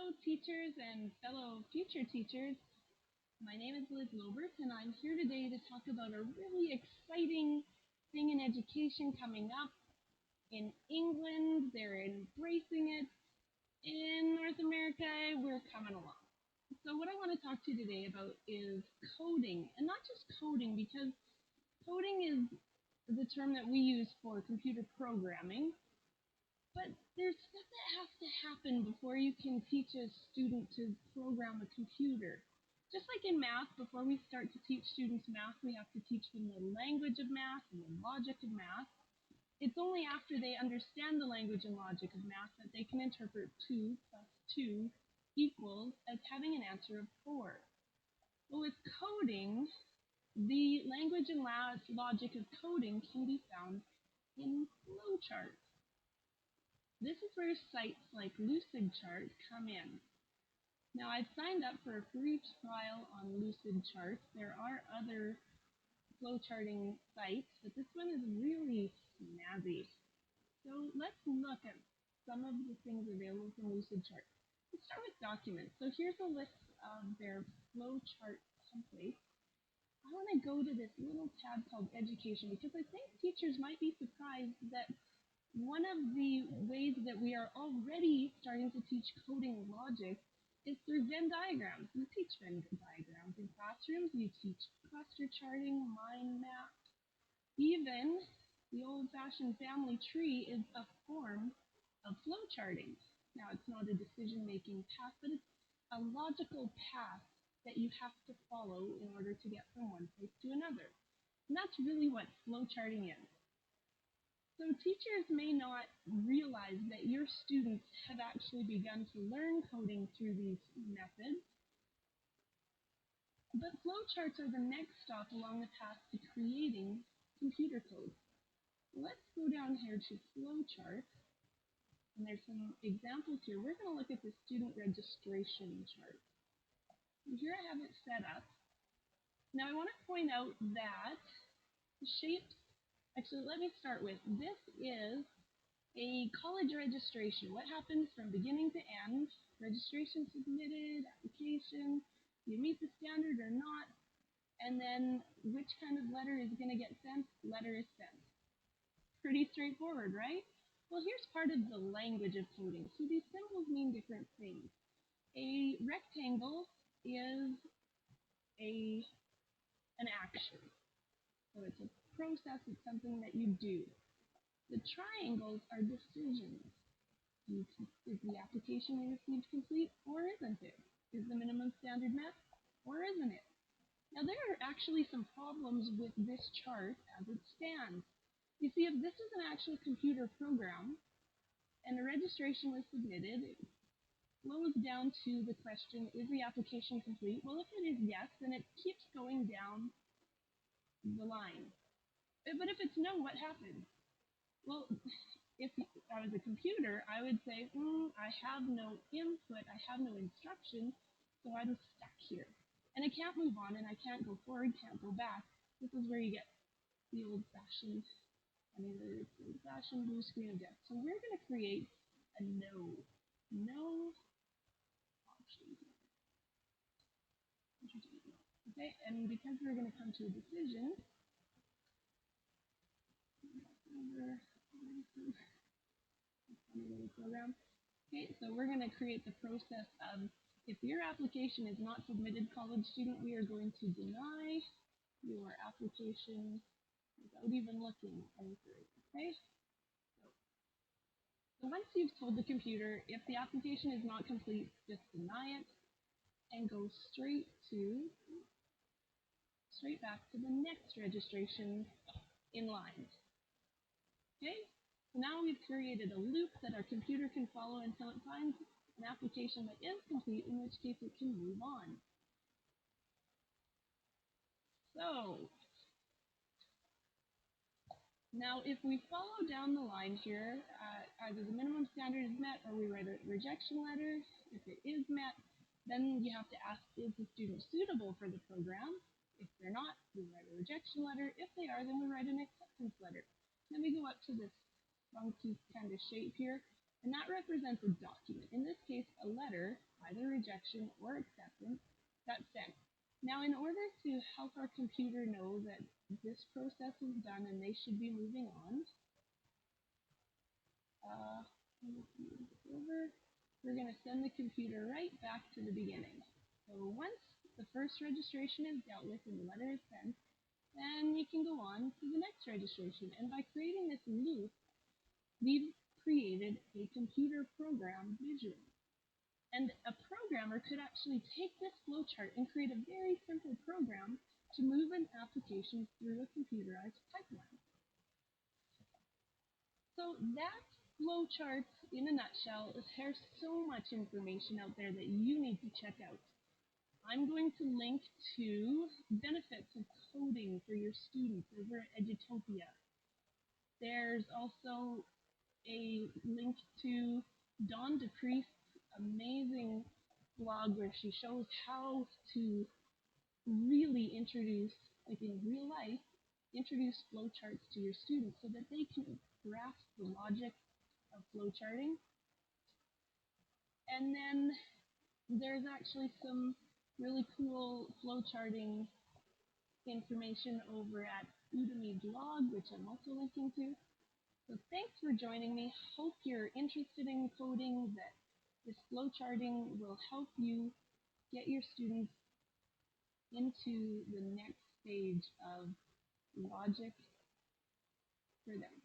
Hello, teachers and fellow future teachers. My name is Liz Lobert, and I'm here today to talk about a really exciting thing in education coming up. In England, they're embracing it. In North America, we're coming along. So, what I want to talk to you today about is coding, and not just coding, because coding is the term that we use for computer programming. But there's stuff that has to happen before you can teach a student to program a computer. Just like in math, before we start to teach students math, we have to teach them the language of math and the logic of math. It's only after they understand the language and logic of math that they can interpret 2 plus 2 equals as having an answer of 4. Well, with coding, the language and logic of coding can be found in flowcharts. This is where sites like Lucidchart come in. Now, I've signed up for a free trial on Lucidchart. There are other flowcharting sites, but this one is really snazzy. So let's look at some of the things available from Lucidchart. Let's start with documents. So here's a list of their flowchart templates. I want to go to this little tab called Education because I think teachers might be surprised that one of the ways that we are already starting to teach coding logic is through Venn diagrams. You teach Venn diagrams in classrooms, you teach cluster charting, mind maps. Even the old-fashioned family tree is a form of flow charting. Now, it's not a decision-making path, but it's a logical path that you have to follow in order to get from one place to another. And that's really what flow charting is. So teachers may not realize that your students have actually begun to learn coding through these methods, but flowcharts are the next stop along the path to creating computer code. Let's go down here to flowchart, and there's some examples here. We're going to look at the student registration chart. And here I have it set up. Now I want to point out that the shapes, actually let me start with, this is a college registration. What happens from beginning to end? Registration submitted, application, you meet the standard or not, and then which kind of letter is going to get sent? Letter is sent. Pretty straightforward, right? Well, here's part of the language of coding. So these symbols mean different things. A rectangle is an action. So it's a process, it's something that you do. The triangles are decisions. Is the application we received complete or isn't it? Is the minimum standard met or isn't it? Now there are actually some problems with this chart as it stands. You see, if this is an actual computer program and a registration was submitted, it flows down to the question, is the application complete? Well, if it is yes, then it keeps going down the line. But if it's no, what happens? Well, if I was a computer, I would say, I have no input, I have no instruction, so I'm stuck here. And I can't move on, and I can't go forward, can't go back. This is where you get the old-fashioned, blue screen of death. So we're going to create a no option. Okay, and because we're going to come to a decision, program. Okay, so we're going to create the process of, if your application is not submitted, college student, we are going to deny your application without even looking anything. Okay? So once you've told the computer, if the application is not complete, just deny it and go straight back to the next registration in line. Okay? So now we've created a loop that our computer can follow until it finds an application that is complete, in which case it can move on. So now if we follow down the line here, either the minimum standard is met or we write a rejection letter. If it is met, then you have to ask, is the student suitable for the program? If they're not, we write a rejection letter. If they are, then we write an acceptance letter. Then we go up to this funky kind of shape here, and that represents a document. In this case, a letter, either rejection or acceptance, that's sent. Now, in order to help our computer know that this process is done and they should be moving on, uh, over, we're going to send the computer right back to the beginning. So once the first registration is dealt with and the letter is sent, then you can go on to the next registration. And by creating this loop, we've created a computer program visually. And a programmer could actually take this flowchart and create a very simple program to move an application through a computerized pipeline. So that's flowcharts in a nutshell. There's so much information out there that you need to check out. I'm going to link to benefits of coding for your students over at Edutopia. There's also a link to Dawn DePriest's amazing blog where she shows how to really introduce, like in real life, introduce flowcharts to your students so that they can grasp the logic of flowcharting. And then there's actually some really cool flowcharting information over at Udemy blog, which I'm also linking to. So thanks for joining me. Hope you're interested in coding, that this flowcharting will help you get your students into the next stage of logic for them.